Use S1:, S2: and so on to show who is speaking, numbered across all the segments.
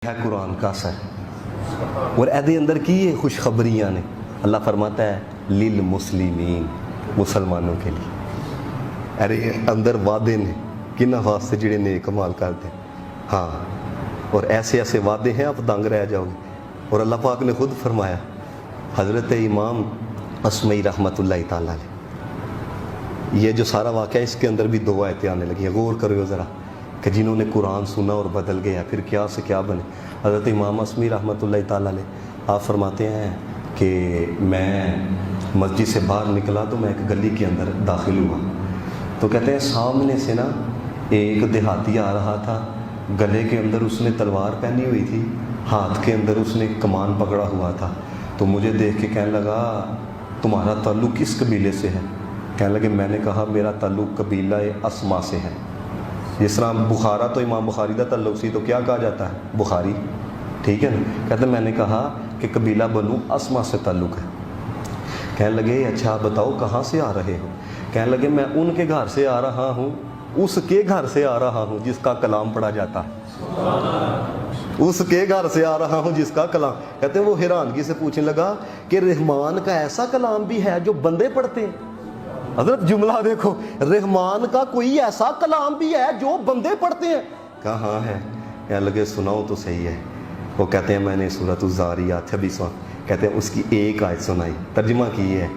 S1: ہے قرآن کا اثر اور ایدے اندر کی یہ خوشخبریاں نے اللہ فرماتا ہے للمسلمین مسلمانوں کے لیے ارے اندر وعدے نے کنہ واسطے جڑے نیک عمل کرتے ہاں اور ایسے ایسے وعدے ہیں آپ دنگ رہ جاؤ گے اور اللہ پاک نے خود فرمایا حضرت امام اسمعی رحمۃ اللہ تعالیٰ علیہ یہ جو سارا واقعہ اس کے اندر بھی دو آیتیں آنے لگی ہیں غور کرو ذرا کہ جنہوں نے قرآن سنا اور بدل گیا پھر کیا سے کیا بنے حضرت امام اسمعی رحمۃ اللہ تعالیٰ علیہ آپ فرماتے ہیں کہ میں مسجد سے باہر نکلا تو میں ایک گلی کے اندر داخل ہوا تو کہتے ہیں سامنے سے نا ایک دیہاتی آ رہا تھا گلے کے اندر اس نے تلوار پہنی ہوئی تھی ہاتھ کے اندر اس نے کمان پکڑا ہوا تھا تو مجھے دیکھ کے کہنے لگا تمہارا تعلق کس قبیلے سے ہے کہنے لگے میں نے کہا میرا تعلق قبیلہ اسما سے ہے جس طرح بخارا تو امام بخاری کا تعلق سی تو کیا کہا جاتا ہے بخاری ٹھیک ہے نا کہتے میں نے کہا کہ قبیلہ بنو اسما سے تعلق ہے کہنے لگے اچھا بتاؤ کہاں سے آ رہے ہو کہنے لگے میں ان کے گھر سے آ رہا ہوں اس کے گھر سے آ رہا ہوں جس کا کلام پڑھا جاتا ہے اس کے گھر سے آ رہا ہوں جس کا کلام کہتے ہیں وہ حیرانگی سے پوچھنے لگا کہ رحمان کا ایسا کلام بھی ہے جو بندے پڑھتے ہیں حضرت جملہ دیکھو رحمان کا کوئی ایسا کلام بھی ہے جو بندے پڑھتے ہیں کہاں ہے کہنے لگے سناؤ تو صحیح ہے وہ کہتے ہیں میں نے سورۃ الزاریات 26واں کہتے ہیں اس کی ایک آیت سنائی ترجمہ کی ہے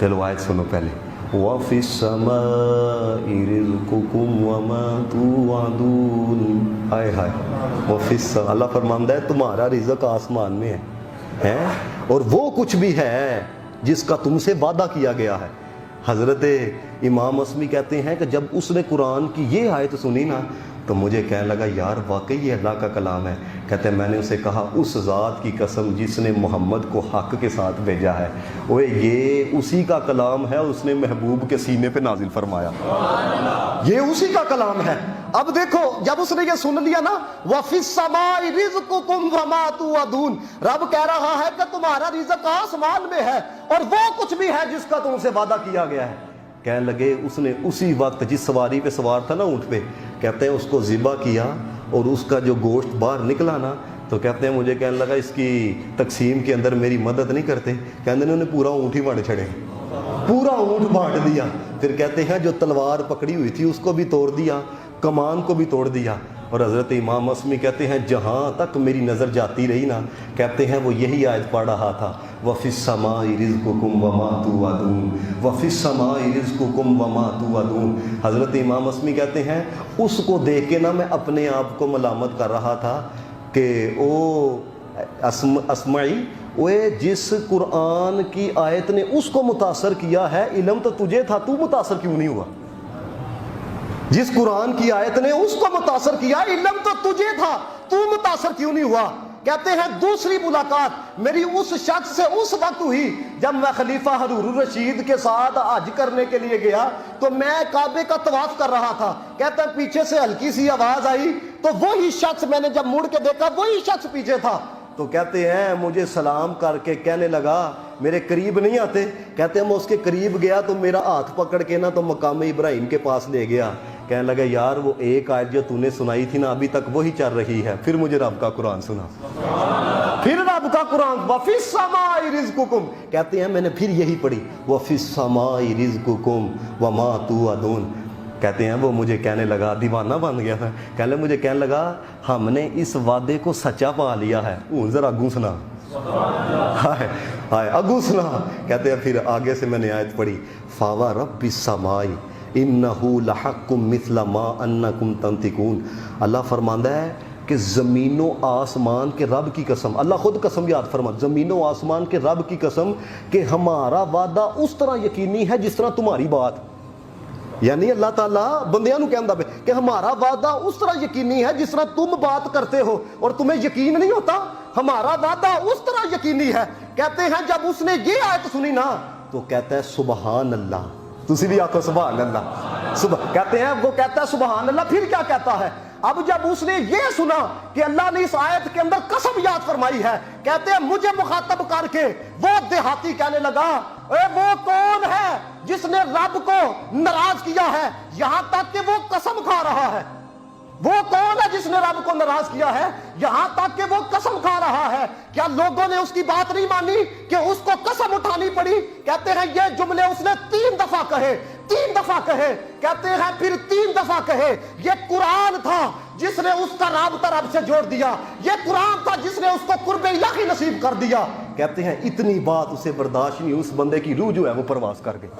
S1: چلو آیت سنو پہلے وَفِي السَّمَاءِ رِزْقُكُمْ وَمَا تُوعَدُونَ آئے ہائے وَفِي السَّمَاء اللہ فرماندہ ہے تمہارا رزق آسمان میں ہے اور وہ کچھ بھی ہے جس کا تم سے وعدہ کیا گیا ہے حضرت امام اسمی کہتے ہیں کہ جب اس نے قرآن کی یہ آیت سنی نا تو مجھے کہنے لگا یار واقعی یہ اللہ کا کلام ہے کہتے ہیں میں نے اسے کہا اس ذات کی قسم جس نے محمد کو حق کے ساتھ بھیجا ہے وہ یہ اسی کا کلام ہے اس نے محبوب کے سینے پہ نازل فرمایا یہ اسی کا کلام ہے اب دیکھو جب اس نے یہ سن لیا نا وَفِي السَّمَاءِ رِزْقُكُمْ وَمَا تُوعَدُونَ رب کہہ رہا ہے کہ تمہارا رزق آسمان میں ہے اور وہ کچھ بھی ہے جس کا تم سے وعدہ کیا گیا ہے کہنے لگے اس نے اسی وقت جس سواری پہ سوار تھا نا اونٹ پہ کہتے ہیں اس کو ذبح کیا اور اس کا جو گوشت باہر نکلا نا تو کہتے ہیں مجھے کہنے لگا اس کی تقسیم کے اندر میری مدد نہیں کرتے کہتے ہیں انہوں نے پورا اونٹ ہی بانٹ چھڑے پورا اونٹ بانٹ دیا پھر کہتے ہیں جو تلوار پکڑی ہوئی تھی اس کو بھی توڑ دیا کمان کو بھی توڑ دیا اور حضرت امام اسمی کہتے ہیں جہاں تک میری نظر جاتی رہی نا کہتے ہیں وہ یہی آیت پڑھ رہا تھا وَفِي السَّمَاءِ رِزْقُكُمْ وَمَا تُوعَدُونَ وَفِي السَّمَاءِ رِزْقُكُمْ وَمَا تُوعَدُونَ حضرت امام اسمی کہتے ہیں اس کو دیکھ کے نا میں اپنے آپ کو ملامت کر رہا تھا کہ او اسمعی اوے جس قرآن کی آیت نے اس کو متاثر کیا ہے علم تو تجھے تھا تو متاثر کیوں نہیں ہوا جس قرآن کی آیت نے اس کو متاثر کیا علم تو تجھے تھا تو متاثر کیوں نہیں ہوا کہتے ہیں دوسری ملاقات میری اس شخص سے اس وقت ہوئی جب میں خلیفہ ہارون الرشید کے ساتھ حج کرنے کے لیے گیا تو میں کعبے کا طواف کر رہا تھا کہتے ہیں پیچھے سے ہلکی سی آواز آئی تو وہی شخص میں نے جب مڑ کے دیکھا وہی شخص پیچھے تھا تو کہتے ہیں مجھے سلام کر کے کہنے لگا میرے قریب نہیں آتے کہتے ہیں میں اس کے قریب گیا تو میرا ہاتھ پکڑ کے نا تو مقام ابراہیم کے پاس لے گیا کہنے لگا یار وہ ایک آیت جو تو نے سنائی تھی نا ابھی تک وہی چل رہی ہے پھر مجھے رب کا قرآن سنا پھر رب کا قرآن وَفِي السَّمَاءِ رِزْقُكُمْ کہتے ہیں میں نے پھر یہی پڑھی وَفِي السَّمَاءِ رِزْقُكُمْ وَمَا تُوعَدُونَ کہتے ہیں وہ مجھے کہنے لگا دیوانہ بن گیا تھا کہنے مجھے کہنے لگا ہم نے اس وعدے کو سچا پا لیا ہے ذرا اگوں سنا ہائے ہائے اگوں سنا کہتے ہیں پھر آگے سے میں نے آیت پڑھی فَوَرَبِّ السَّمَاءِ انہو لحقم مثل ما انکم تنطقون اللہ فرماندہ ہے کہ زمین و آسمان کے رب کی قسم اللہ خود قسم یاد فرما زمین و آسمان کے رب کی قسم کہ ہمارا وعدہ اس طرح یقینی ہے جس طرح تمہاری بات یعنی اللہ تعالیٰ بندیاں نو کہندا پے کہ ہمارا وعدہ اس طرح یقینی ہے جس طرح تم بات کرتے ہو اور تمہیں یقین نہیں ہوتا ہمارا وعدہ اس طرح یقینی ہے کہتے ہیں جب اس نے یہ آیت سنی نا تو کہتا ہے سبحان اللہ تسی بھی آکھو سبحان اللہ کہتے ہیں وہ کہتا ہے سبحان اللہ پھر کیا کہتا ہے اب جب اس نے یہ سنا کہ اللہ نے اس آیت کے اندر قسم یاد فرمائی ہے کہتے ہیں مجھے مخاطب کر کے وہ دیہاتی کہنے لگا اے وہ کون ہے جس نے رب کو ناراض کیا ہے یہاں تک کہ وہ قسم کھا رہا ہے
S2: وہ کون ہے جس نے رب کو ناراض کیا ہے؟ یہاں تک کہ وہ قسم کھا رہا ہے. کیا لوگوں نے اس کی بات نہیں مانی کہ اس کو قسم اٹھانی پڑی؟ کہتے ہیں یہ جملے اس نے 3 دفعہ کہے، 3 دفعہ کہے. کہتے ہیں پھر 3 دفعہ کہے. یہ قرآن تھا جس نے اس کا رابطہ رب سے جوڑ دیا. یہ قرآن تھا جس نے اس کو قرب الہی نصیب کر دیا. کہتے ہیں اتنی بات اسے برداشت نہیں، اس بندے کی روح جو ہے وہ پرواز کر گئی.